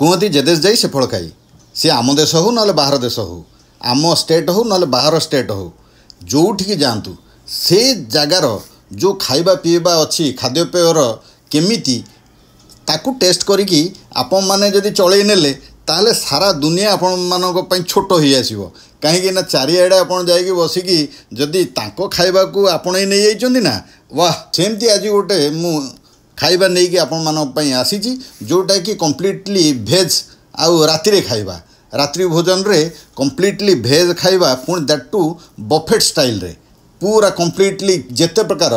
कहते जे देश जाई से फल खाई सी आम देश हो ना बाहर देश हो आम स्टेट हो ना बाहर स्टेट हो जोठिकी जातु से जगार जो खाइबा पीवा अच्छी खाद्यपेयर केमिति ताकू टेस्ट करिकी आपण माने जदि चलई नेले ताहले सारा दुनिया आपण मानक पई छोट होई आसीबो कहीं ना चारिआडे आपण जाइकी बसिकी जदि तांको खाइबा को आपण ही नहीं जाइचंदी ना वाह सेमती आज गोटे मु खाइबा नहीं कि आपण मानक पई आसीची जोटा कि कंप्लीटली भेज आउ राति रे खाइबा रात्रि भोजन रे कंप्लीटली भेज खाइबा पुणी दैट टू बफेट स्टाइल रे पूरा कंप्लीटली जेते प्रकार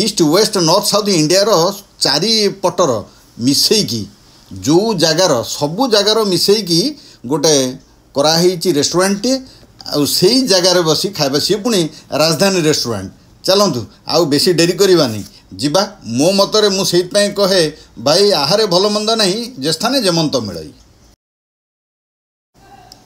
east west north south India रो चारि पटर मिसेकी जो जगार सबू जगार मिसेकी गोटे कराही रेस्टोरेंट से जगार बसी खाइबा सी पुणी राजधानी रेस्टोरेंट चलतु आउ बेसी डेरी करवानी जीवा मो मतरे मुझे कहे भाई आहारे भल मंद नहीं जे स्थाने जेमंत मिलई।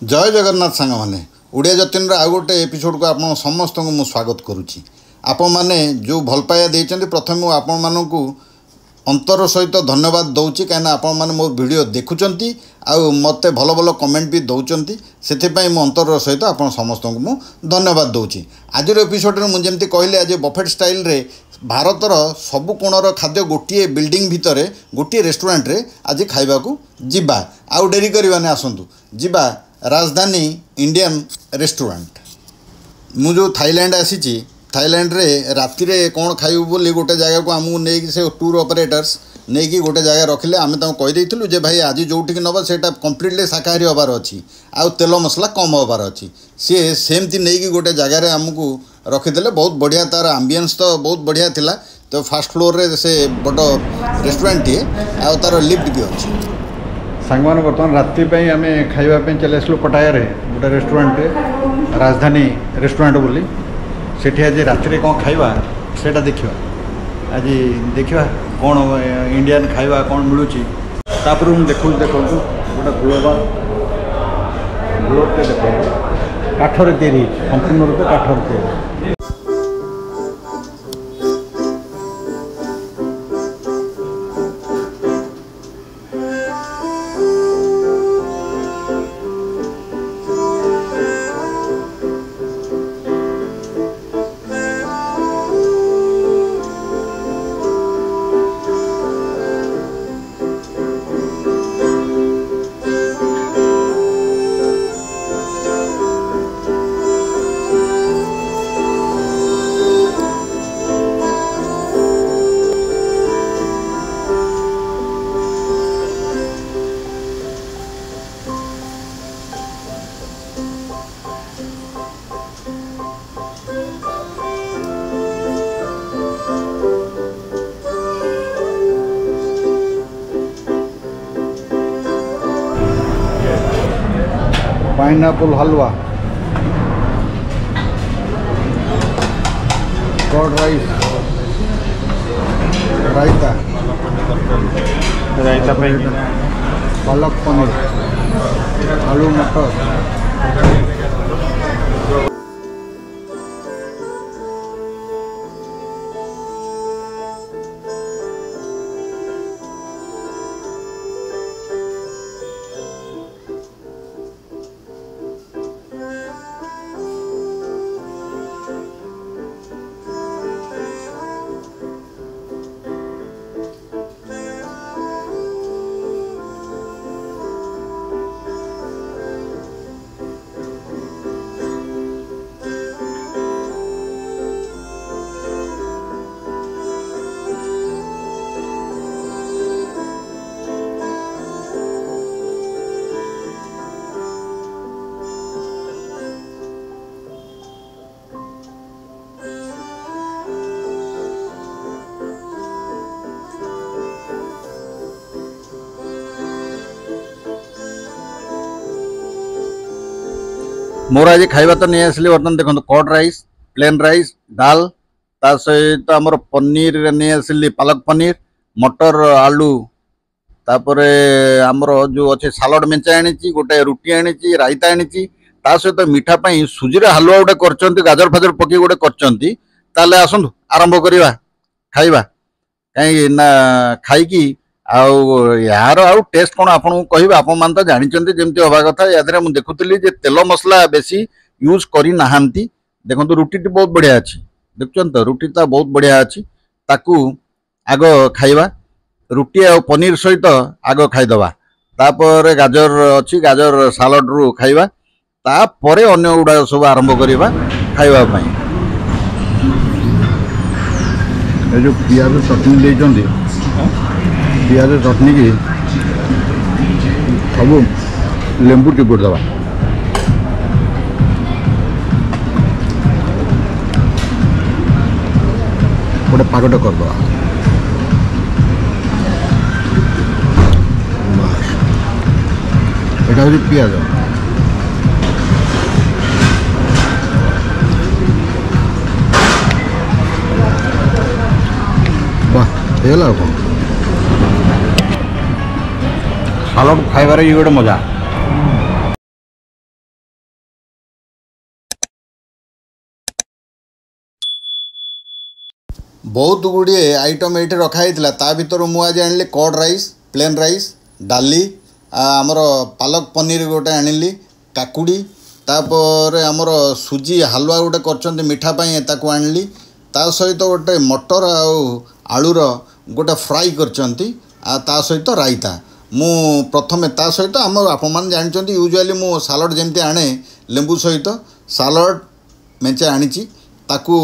जय जगन्नाथ सांग मैंने ओडिया जतिन आउ गोटे एपिसोड को आप समस्त को स्वागत करुच्ची आपण मैंने जो भल पाया देते प्रथम आपण मानू अंतर सहित धन्यवाद दौची कहीं आपण मैंने मो वीडियो देखुंट आउ मत भल भल कमेंट भी दौरान से मो अंतर सहित आप समस्त को धन्यवाद दौची। आज एपिसोड में मुझे कहली आज बफेट स्टाइल रे भारतर सबु कोणर खाद्य गोटे बिल्डिंग भितर गोटे रेस्टोरेंट रे आज खाइबा को जिबा आउ डेरी करवाने आसतु जिबा राजधानी इंडियन रेस्टोरेंट। मु जो थाईलैंड आसी थाईलैंड रे राति रे कौन खाइबू बोली गोटे जगह को आमको नहीं से टूर ऑपरेटर्स नहीं कि गोटे जगह रखिले आम कहीदेलु जे भाई आज जोटिक नब से कंप्लीटली शाकाहारी हबार अच्छी आउ तेल मसला कम हबार अच्छी सी सेमती नहीं कि गोटे जगार आमको रखीदे बहुत बढ़िया तार आम्बियंस तो बहुत बढ़िया थिला। तो फास्ट फ्लोर रे से बड़ रेस्टोरेंट टी आउ तार लिफ्ट भी अच्छी सांग मैंने बर्तमान राति आम खाइबा चले आसलु पटाया गोटे रेस्टोरेंट राजधानी रेस्टोरेंट बोली सेठी आज राति कौन खाइबा सेटा देखिबा आज देखिबा कौन इंडियन खाइबा कौन मिलूची तापर हम देखु गोटे ग्लोबल ग्लोबटे देखो काठर तैयारी संपूर्ण रूप काठर तैयारी। पाइनएप्पल हलवा कर्ड राइस रायता रायता पालक पनीर आलू मटर मोर आज खाइबा तो नहीं आसली बर्तमान देखो कर्ड राइस प्लेन राइस दाल ता सहित आमर पनीर नहीं आसली पालक पनीर मटर आलू तापर आमर जो अच्छे सालड मेंचा आनी गोटे रुटी आनी रायता आनी ता सहित मीठा पाई सुजी हलुआ गोटे कर गाजर फाजर पकई गोटे कर आसतु आरंभ करवा खाइबा कहीं ना खाई यार आउ टेस्ट कौन आपको कह आपण मान तो जानते जमी हवा कथा या मुझे देखुली तेल मसला बेसी यूज करना देखो रुटी बहुत बढ़िया अच्छी देखुन तो रुटी तो बहुत बढ़िया अच्छी ताकू आग खाइबा रुटी आ पनीर सहित आग खाईदबा तापर गाजर अच्छी गाजर सालड रु खाइबा तापर अन्य गुड़ा सब आरंभ करवा खाइबा पई ए जो पियाज चटनी देइचंदी पियाज चटनी की सब लेंबू टिपुड़ दबा गोटे पागटे करदे এটা হচ্ছে পেঁয়াজ বাহ ହେଇଗଲା ଆଉ କ'ଣ ସାଲଡ଼ ଖାଇବାରେ ଇଏ ଗୋଟେ ମଜା बहुत गुड़िए आइटम ये रखाई ता भर मुझे आनी कर्ड राइस प्लेन राइस डाली आमर पालक पनीर गोटे आनिली काकुड़ी तापर आमर सुजी हलवा गोटे कर मिठापाई ताकू आनिली ता सहित गोटे मटर आलूर गोटे फ्राई कर सहित रायता मु प्रथमे ता सहित आम आपने जानते यूजुआली मु सालड जमती आने लेंबू सहित सालड मेचे आनी ताकू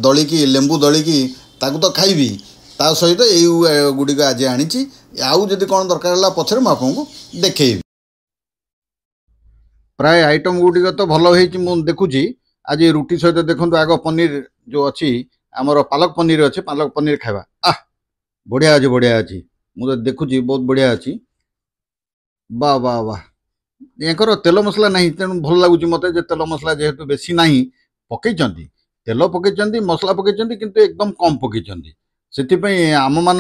दलिकी लेंबू दलिकी ताकू तो खाइबी ता सहित यही गुड़िक आज आनी आउ जदि कौन दरकार है पछरे आपको देखी प्राय आइटम गुड़िक तो भल हो देखुची आज रुटी सहित देखो आग पनीर जो अच्छी आमर पालक पनीर अच्छे पालक पनीर खावा बढ़िया अच्छे बढ़िया अच्छी मुझे देखुची बहुत बढ़िया अच्छी वाह वाह वाह याकर तेल मसला नहीं तेणु भल लगुच मत तेल मसला जेहेतु बेसी ना पकई तेल पकई मसला पकई किंतु एकदम कम पकई से आम मान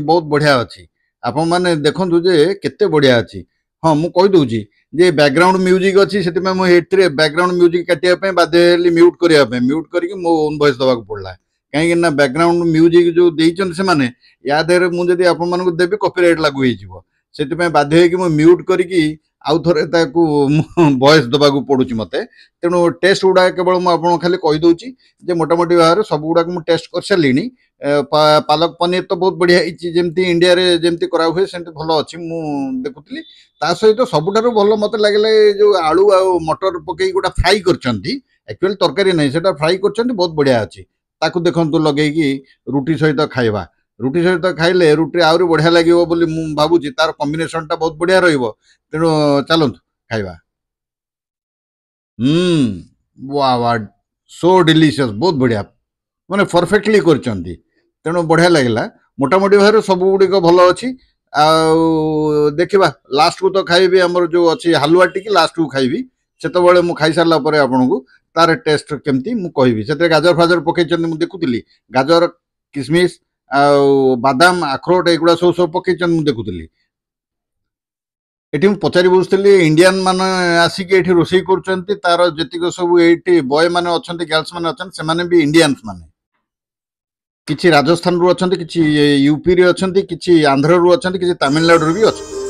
बहुत बढ़िया अच्छी आपण मैंने देखु जे केते बढ़िया अच्छी हाँ मुझे कहीदे जे बैकग्राउंड म्यूजिक अच्छी से बैकग्राउंड म्यूजिक काटापी बाध्य म्यूट करने म्यूट करके मो ओन वॉइस दवा पड़ा कहीं बैकग्राउंड म्यूजिक जो देते से मैंने या देहरे मुझे आपको देवी कॉपीराइट लागू हो बाध्य हो म्यूट करके आउ थे वॉइस दबा पड़ू मत तेणु टेस्ट गुड़ा केवल मुझे खाली कहीदे मोटामोटी भाव में सब गुड़ा मुझे टेस्ट कर सारे पालक पनीर तो बहुत बढ़िया जमती इंडिया रे जमती करा हुए से भल अच्छी मुझे देखुली ता सहित सबुठार भल मत लगे जो आलू आ मटर पकई गोटा फ्राई करचुअली तरकारी नहीं से फ्राई कर बहुत बढ़िया अच्छी ताकू देखु लगे रुटी सहित खाइबा रुटी सहित खाइले रुटी आहरी बढ़िया लगे बोली मुझे भावुची तार कॉम्बिनेशन टा बहुत बढ़िया तेणु चलतु खाइबा वाह वाह सो डिलीशियस बहुत बढ़िया माने परफेक्टली करचंती तेणु बढ़िया लगला मोटामोटी भाव सब गुड़िक भल अच्छी देखा लास्ट को तो खाइबी आमर जो अच्छी हलुआ टी लास्ट को खाइबी से मुझे खाई सारा आपन को तार टेस्ट केमती मुझे कहबी से गाजर फाजर पकई मुझे देखुली गाजर किसमिश बादाम आखरोट एगुड़ा सब सब पकई मुझे देखुली ये पचारि बुझी इंडियन मान आसिक रोषे कर तार जी सब ये बॉय मैंने अच्छा गर्ल्स मैंने अच्छा से भी इंडियंस मैंने किसी राजस्थान रु अच्छा किसी यूपी रे अच्छा किसी आंध्र रु अच्छा किसी तमिलनाडु भी अच्छा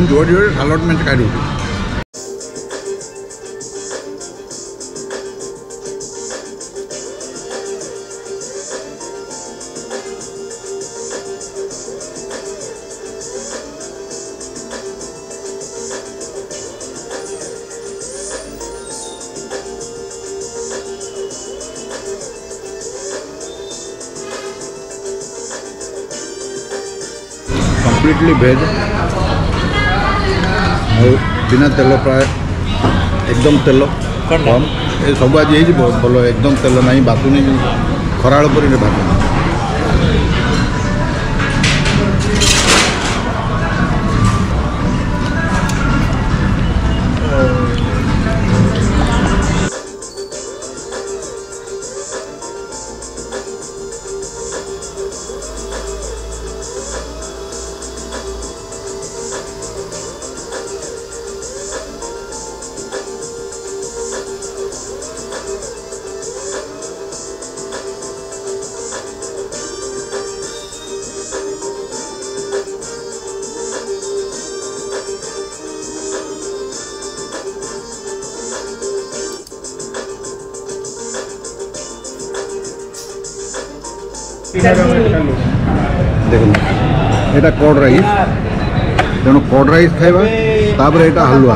जोड़े जोड़े सालड में खाई दूँ कंप्लीटली वेज बिना तेल प्राय एकदम तेल कम ये सब आज बहुत भल एकदम तेल ना बातुनी खराड़ पर बातुनी देखो ये कॉर्ड राइस तेणु कॉर्ड राइस खाइबा तापर एटा हलवा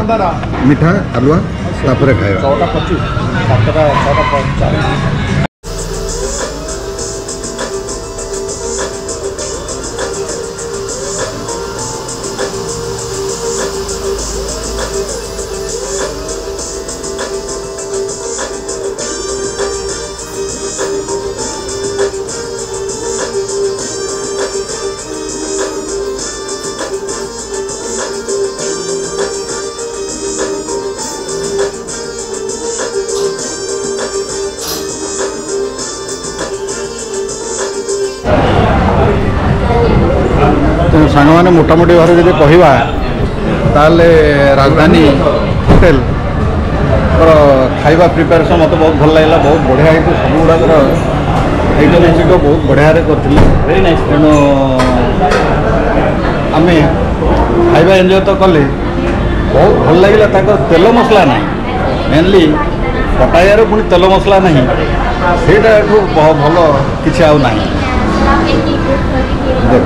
मीठा हलवा तापर खाइबा 6:25 सांग मैंने मोटामोटी भाव जब कहवा ताले राजधानी होटेल खाइबा प्रिपेरेसन मत बहुत भल लगे बहुत बढ़िया सब गुड़ाक आइटम गुड़िक बहुत बढ़िया करते तेणु आम खाइबा एंजॉय तो कले बहुत भल लगे तेल मसला ना मेनली पटायार पुणी तेल मसला ना से भल किसी आना देख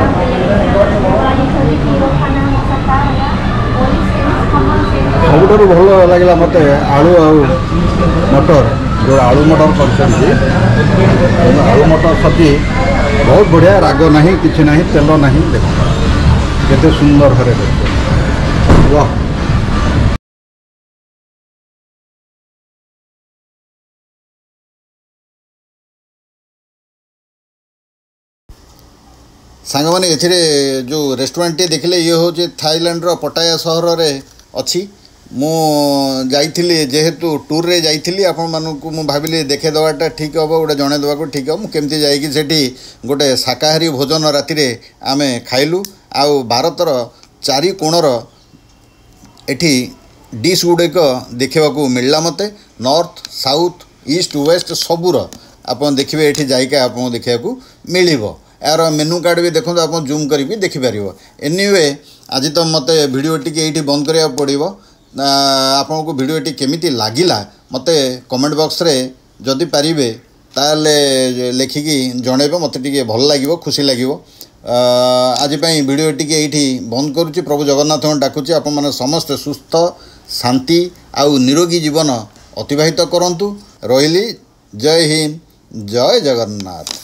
सबुठ भल लगे मत आलू आ मटर जो आलू मटर कर आलू मटर सब्जी बहुत बढ़िया राग ना कि ना तेल ना देख केते सुंदर घरे वाह। सांग मैंने ए जो रेस्टोरेंट टे देखले ये हूँ थाईलैंड रो पटाया सहर रे अच्छी मु जाइली जेहेतु टूर रे जाइली आपण मानू मु भाविली देखे देवाटा ठीक हम गोटे जड़े देवा ठीक हम केमती जाकि गोटे शाकाहारी भोजन राति रे आमे खाइलु आउ भारतर चारि कोणर एठी डिश गुड़िक देखा मिलला मते नॉर्थ साउथ ईस्ट वेस्ट सबूर आप देखिए ये जाइका आपको देखा मिल यार मेनू कार्ड भी देखो आप जूम कर भी देखिपर एनीवे आज तो मत भिडियो ये बंद करा पड़ो आपन को भिडियो केमिति लागिला मते कमेंट बॉक्स रे जदि पारिबे ताले लेखिकी जणेबे मते टिके भल लागिवो खुशी लागिवो। आज पई भिडियो ये बंद करुच्ची प्रभु जगन्नाथ डाकुची आप माने समस्त सुस्थ शांति आउ निरोगी जीवन अतिबाहित करंतु। रहिली जय हिंद जय जगन्नाथ।